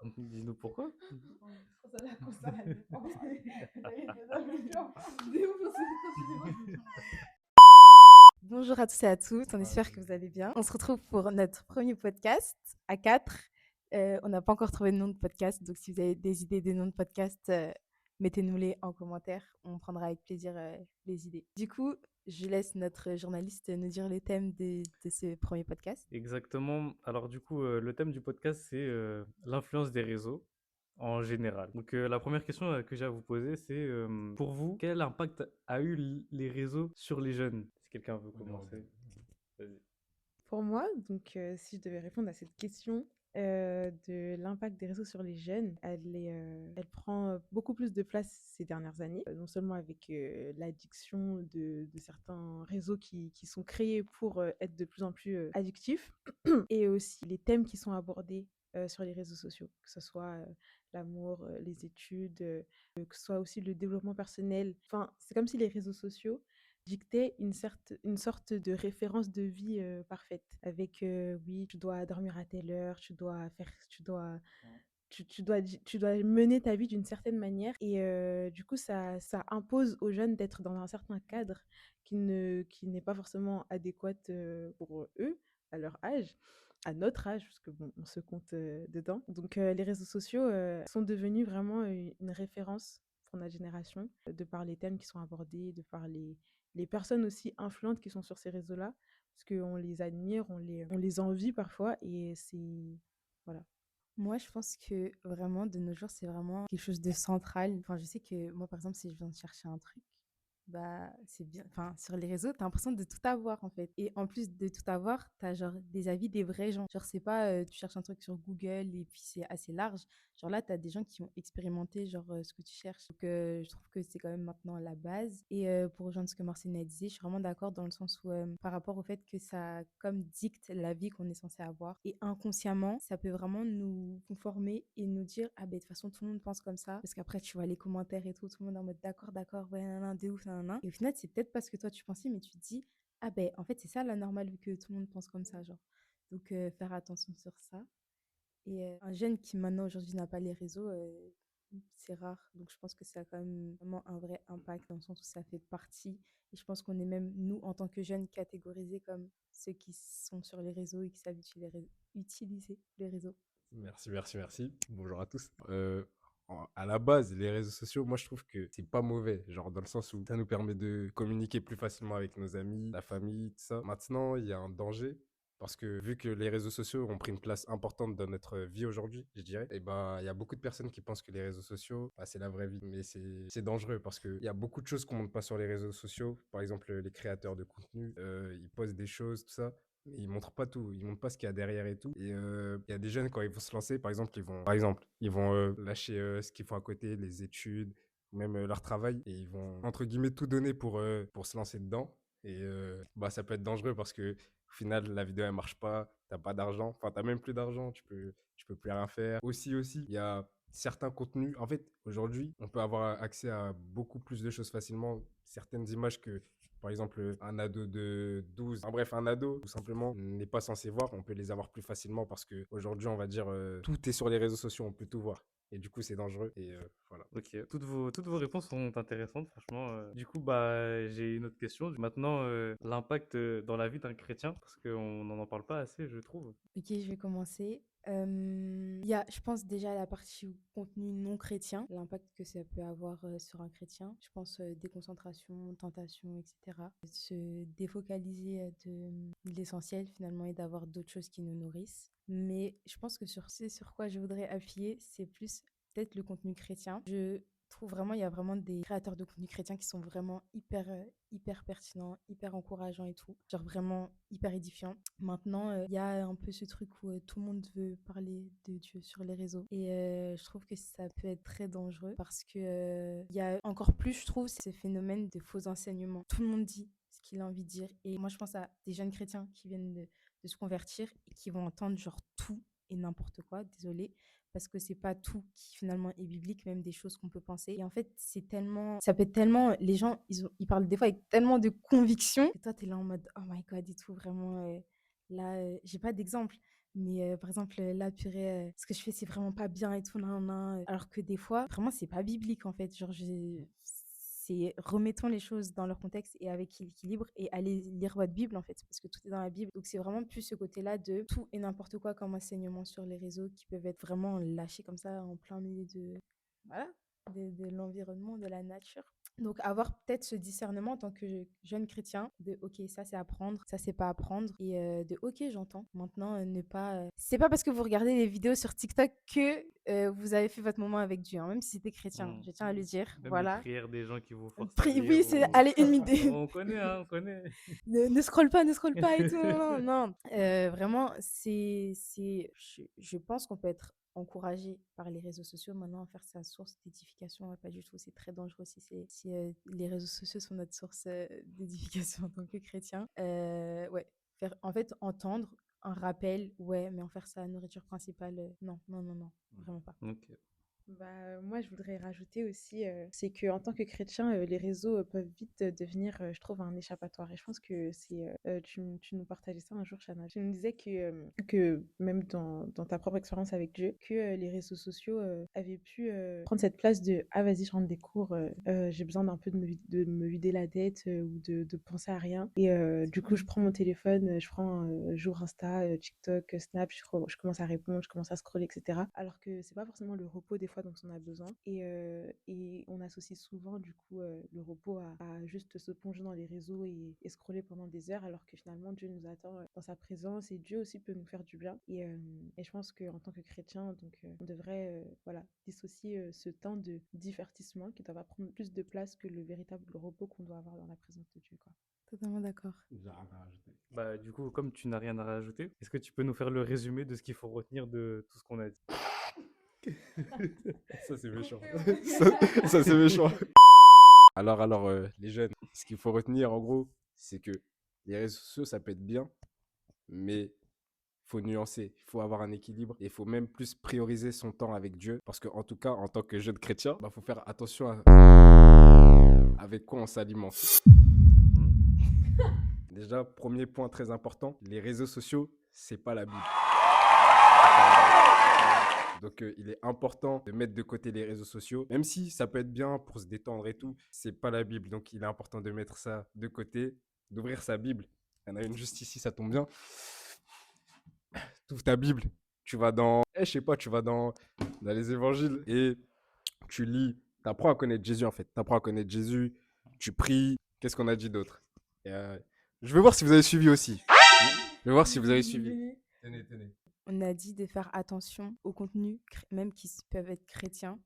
Dis-nous pourquoi. Bonjour à tous et à toutes, on espère que vous allez bien. On se retrouve pour notre premier podcast à 4. On n'a pas encore trouvé de nom de podcast, donc si vous avez des idées de nom de podcast, mettez-nous-les en commentaire. On prendra avec plaisir les idées. Du coup, je laisse notre journaliste nous dire les thèmes de ce premier podcast. Exactement. Alors du coup, le thème du podcast, c'est l'influence des réseaux en général. Donc la première question que j'ai à vous poser, c'est pour vous, quel impact a eu les réseaux sur les jeunes? Si quelqu'un veut commencer, vas-y. Pour moi, donc si je devais répondre à cette question de l'impact des réseaux sur les jeunes, elle prend beaucoup plus de place ces dernières années, non seulement avec l'addiction de certains réseaux qui sont créés pour être de plus en plus addictifs, et aussi les thèmes qui sont abordés sur les réseaux sociaux, que ce soit l'amour, les études, que ce soit aussi le développement personnel. Enfin, c'est comme si les réseaux sociaux dictait une sorte de référence de vie parfaite avec oui, tu dois dormir à telle heure, tu dois mener ta vie d'une certaine manière, et du coup ça impose aux jeunes d'être dans un certain cadre qui n'est pas forcément adéquat pour eux à leur âge, à notre âge, parce que bon, on se compte dedans. Donc les réseaux sociaux sont devenus vraiment une référence pour notre génération, de par les thèmes qui sont abordés, de par les personnes aussi influentes qui sont sur ces réseaux-là, parce qu'on les admire, on les envie parfois, et c'est... Voilà. Moi, je pense que vraiment, de nos jours, c'est vraiment quelque chose de central. Enfin, je sais que moi, par exemple, si je viens de chercher un truc, bah, c'est bien. Enfin, sur les réseaux, t'as l'impression de tout avoir, en fait. Et en plus de tout avoir, t'as genre des avis des vrais gens. Genre, c'est pas, tu cherches un truc sur Google et puis c'est assez large. Genre là, t'as des gens qui ont expérimenté, genre, ce que tu cherches. Donc, je trouve que c'est quand même maintenant la base. Et pour rejoindre ce que Marcina disait, je suis vraiment d'accord dans le sens où, par rapport au fait que ça, comme dicte la vie qu'on est censé avoir. Et inconsciemment, ça peut vraiment nous conformer et nous dire, ah ben, de toute façon, tout le monde pense comme ça. Parce qu'après, tu vois les commentaires et tout le monde est en mode d'accord, d'accord, ouais, nan, de ouf, nan, nan. Et au final, c'est peut-être parce que toi, tu pensais, mais tu te dis, ah ben, en fait, c'est ça la normale vu que tout le monde pense comme ça, genre. Donc, faire attention sur ça. Et un jeune qui maintenant aujourd'hui n'a pas les réseaux, c'est rare. Donc je pense que ça a quand même vraiment un vrai impact dans le sens où ça fait partie. Et je pense qu'on est même, nous, en tant que jeunes, catégorisés comme ceux qui sont sur les réseaux et qui savent utiliser les réseaux. Merci. Bonjour à tous. À la base, les réseaux sociaux, moi je trouve que c'est pas mauvais, genre dans le sens où ça nous permet de communiquer plus facilement avec nos amis, la famille, tout ça. Maintenant, il y a un danger parce que vu que les réseaux sociaux ont pris une place importante dans notre vie aujourd'hui, je dirais, et ben il y a beaucoup de personnes qui pensent que les réseaux sociaux, bah, c'est la vraie vie, mais c'est dangereux parce que il y a beaucoup de choses qu'on montre pas sur les réseaux sociaux. Par exemple, les créateurs de contenu, ils postent des choses, tout ça. Mais ils montrent pas tout, ils montrent pas ce qu'il y a derrière et tout. Et il y a des jeunes, quand ils vont se lancer, par exemple, ils vont lâcher ce qu'ils font à côté, les études, même leur travail, et ils vont, entre guillemets, tout donner pour se lancer dedans. Et bah, ça peut être dangereux parce que au final, la vidéo, elle marche pas, t'as pas d'argent, enfin, t'as même plus d'argent, tu peux plus rien faire. Aussi, il y a certains contenus. En fait, aujourd'hui, on peut avoir accès à beaucoup plus de choses facilement. Certaines images que par exemple, un ado de 12, en bref, un ado, tout simplement, n'est pas censé voir. On peut les avoir plus facilement parce qu'aujourd'hui, on va dire, tout est sur les réseaux sociaux, on peut tout voir. Et du coup, c'est dangereux. Et voilà. Ok, toutes vos réponses sont intéressantes, franchement. Du coup, bah, j'ai une autre question. Maintenant, l'impact dans la vie d'un chrétien, parce qu'on n'en parle pas assez, je trouve. Ok, je vais commencer. Il y a, je pense déjà la partie contenu non chrétien, l'impact que ça peut avoir sur un chrétien. Je pense déconcentration, tentation, etc. Se défocaliser de l'essentiel finalement et d'avoir d'autres choses qui nous nourrissent. Mais je pense que sur ce sur quoi je voudrais appuyer, c'est plus peut-être le contenu chrétien. Je trouve vraiment, il y a vraiment des créateurs de contenu chrétien qui sont vraiment hyper pertinents, hyper encourageants et tout. Genre vraiment hyper édifiants. Maintenant, il y a un peu ce truc où tout le monde veut parler de Dieu sur les réseaux. Et je trouve que ça peut être très dangereux parce que il y a encore plus, je trouve, ce phénomène de faux enseignements. Tout le monde dit ce qu'il a envie de dire. Et moi, je pense à des jeunes chrétiens qui viennent de se convertir et qui vont entendre genre tout et n'importe quoi, désolé, parce que c'est pas tout qui finalement est biblique, même des choses qu'on peut penser. Et en fait, c'est tellement, ça peut être tellement, les gens, ils parlent des fois avec tellement de conviction que toi, t'es là en mode, oh my god, et tout, vraiment, là, j'ai pas d'exemple, Mais par exemple, là, purée, ce que je fais, c'est vraiment pas bien et tout, nan, nan. Alors que des fois, vraiment, c'est pas biblique en fait. Genre, c'est remettons les choses dans leur contexte et avec l'équilibre et allez lire votre Bible en fait, parce que tout est dans la Bible. Donc c'est vraiment plus ce côté-là de tout et n'importe quoi comme enseignement sur les réseaux qui peuvent être vraiment lâchés comme ça en plein milieu voilà, de l'environnement, de la nature. Donc avoir peut-être ce discernement en tant que jeune chrétien de ok ça c'est à prendre, ça c'est pas à prendre et de ok j'entends. Maintenant ne pas c'est pas parce que vous regardez les vidéos sur TikTok que vous avez fait votre moment avec Dieu, hein, même si c'était chrétien, Hmm. je tiens à le dire. Même les Voilà. prières des gens qui vous forcent à lire Oui, c'est ou... allez une minute. On connaît, hein, on connaît. Ne scrolle pas et tout. Non, non, non. Vraiment, je pense qu'on peut être encouragé par les réseaux sociaux maintenant à faire sa source d'édification. Ouais, pas du tout, c'est très dangereux si les réseaux sociaux sont notre source d'édification en tant que chrétien. Ouais, faire, en fait, entendre un rappel, ouais, mais en faire sa nourriture principale, non, non, non, non, vraiment pas. Ok. Moi, je voudrais rajouter aussi, c'est que en tant que chrétien, les réseaux peuvent vite devenir, je trouve, un échappatoire. Et je pense que tu nous partageais ça un jour, Chana. Tu nous disais que même dans ta propre expérience avec Dieu, que les réseaux sociaux avaient pu prendre cette place de ah vas-y, je rentre des cours, j'ai besoin d'un peu de me vider la tête ou de penser à rien. Et du coup, je prends mon téléphone, je prends j'ouvre Insta, TikTok, Snap, je commence à répondre, je commence à scroller, etc. Alors que c'est pas forcément le repos des fois dont on a besoin. Et on associe souvent du coup le repos à juste se plonger dans les réseaux et scroller pendant des heures, alors que finalement Dieu nous attend dans sa présence et Dieu aussi peut nous faire du bien. Et je pense qu'en tant que chrétien, donc, on devrait voilà, dissocier ce temps de divertissement qui doit pas prendre plus de place que le véritable repos qu'on doit avoir dans la présence de Dieu, quoi. Totalement d'accord. J'ai rien à rajouter. Bah, du coup, comme tu n'as rien à rajouter, est-ce que tu peux nous faire le résumé de ce qu'il faut retenir de tout ce qu'on a dit? Ça, c'est méchant. Ça, c'est méchant. Alors, les jeunes, ce qu'il faut retenir, en gros, c'est que les réseaux sociaux, ça peut être bien, mais il faut nuancer, il faut avoir un équilibre et il faut même plus prioriser son temps avec Dieu. Parce qu'en tout cas, en tant que jeune chrétien, il faut faire attention avec quoi on s'alimente. Déjà, premier point très important, les réseaux sociaux, c'est pas la Bible. Donc, il est important de mettre de côté les réseaux sociaux, même si ça peut être bien pour se détendre et tout, c'est pas la Bible. Donc, il est important de mettre ça de côté, d'ouvrir sa Bible. Il y en a une juste ici, ça tombe bien. Tu ouvres ta Bible, tu vas je sais pas, tu vas dans les évangiles et tu lis. Tu apprends à connaître Jésus en fait. Tu apprends à connaître Jésus, tu pries. Qu'est-ce qu'on a dit d'autre? Et, je veux voir si vous avez suivi aussi. Je veux voir si vous avez suivi. Tenez. On a dit de faire attention aux contenus, même peuvent être chrétiens,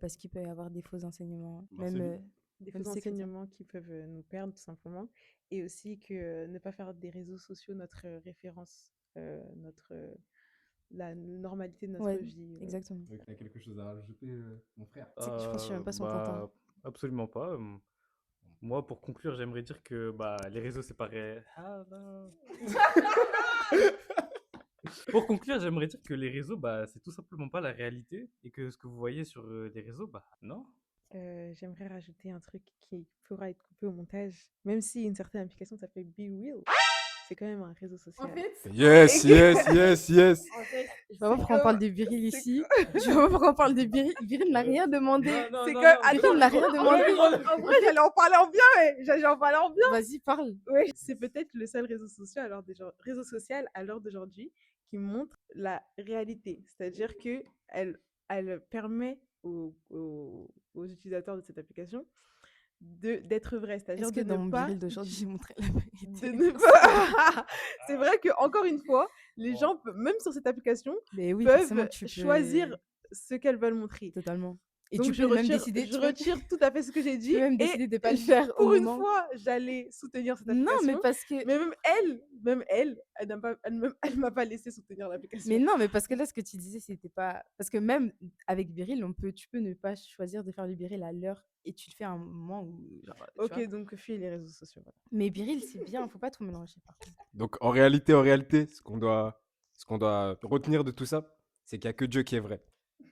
parce qu'il peut y avoir des faux enseignements. Même Des même faux si c'est chrétien. enseignements qui peuvent nous perdre tout simplement. Et aussi que ne pas faire des réseaux sociaux notre référence, la normalité de notre Ouais, vie. exactement. Tu as quelque chose à rajouter, mon frère? C'est que je pense que je sais même pas si on t'entend. Bah, absolument pas. Moi, pour conclure, j'aimerais dire que bah, les réseaux, c'est pareil. Ah, non. Pour conclure, j'aimerais dire que les réseaux, bah, c'est tout simplement pas la réalité et que ce que vous voyez sur les réseaux, bah, non. J'aimerais rajouter un truc qui pourra être coupé au montage, même si une certaine application s'appelle Be Real. C'est quand même un réseau social. Yes. En fait, je vois pas pourquoi on parle de Biril ici. Je vois pas pourquoi on parle de Biril. Biril n'a rien demandé. Non, C'est non, comme... non, Attends, il n'a rien demandé. en vrai, j'allais en parler en bien, mais j'allais en parler en bien. Vas-y, parle. Oui, c'est peut-être le seul réseau social à l'heure d'aujourd'hui qui montre la réalité. C'est-à-dire que elle permet aux utilisateurs de cette application d'être vrai. C'est-à-dire Est-ce que de dans ne mon pas... Biril d'aujourd'hui, j'ai montré la vérité? de ne pas... C'est vrai que encore une fois, les gens, même sur cette application, Mais oui, forcément, peuvent tu peux choisir ce qu'elles veulent montrer. totalement. Et Donc, tu peux même décider. je retire tout à fait ce que j'ai Tu dit. peux même Et décider de pas le faire au pour une moment. fois, j'allais soutenir cette Non, application. mais parce que. Mais même elle n'a pas, elle m'a pas laissé soutenir l'application. Mais non, mais parce que là, ce que tu disais, c'était pas. Parce que même avec Biril, tu peux ne pas choisir de faire le Biril à l'heure et tu le fais à un moment où. Genre, tu Ok, vois. donc fuis les réseaux sociaux. Voilà. Mais Biril, c'est bien, faut pas tout mélanger par contre. Donc, en réalité, ce qu'on doit retenir de tout ça, c'est qu'il n'y a que Dieu qui est vrai.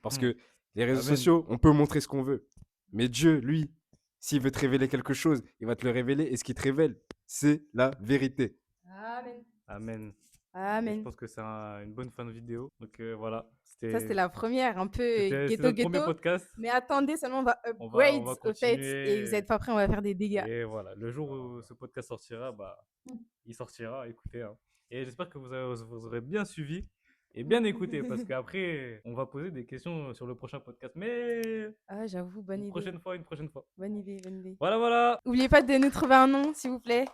Parce que les réseaux Amen. sociaux, on peut montrer ce qu'on veut. Mais Dieu, lui, s'il veut te révéler quelque chose, il va te le révéler. Et ce qu'il te révèle, c'est la vérité. Amen. Amen. Et je Amen. pense que c'est une bonne fin de vidéo. Donc voilà, Ça, c'était la première, un peu c'était notre premier ghetto. podcast. Mais attendez, seulement on va On va upgrade au fait. Et vous continuer. êtes pas prêts, on va faire des dégâts. Et voilà, le jour où ce podcast sortira, bah, il sortira, écoutez. Hein. Et j'espère que vous aurez bien suivi et bien écouté, parce qu'après, on va poser des questions sur le prochain podcast. Mais Ah, j'avoue, bonne une idée. prochaine fois, une prochaine fois. Bonne idée, bonne idée. Voilà, voilà. N'oubliez pas de nous trouver un nom, s'il vous plaît.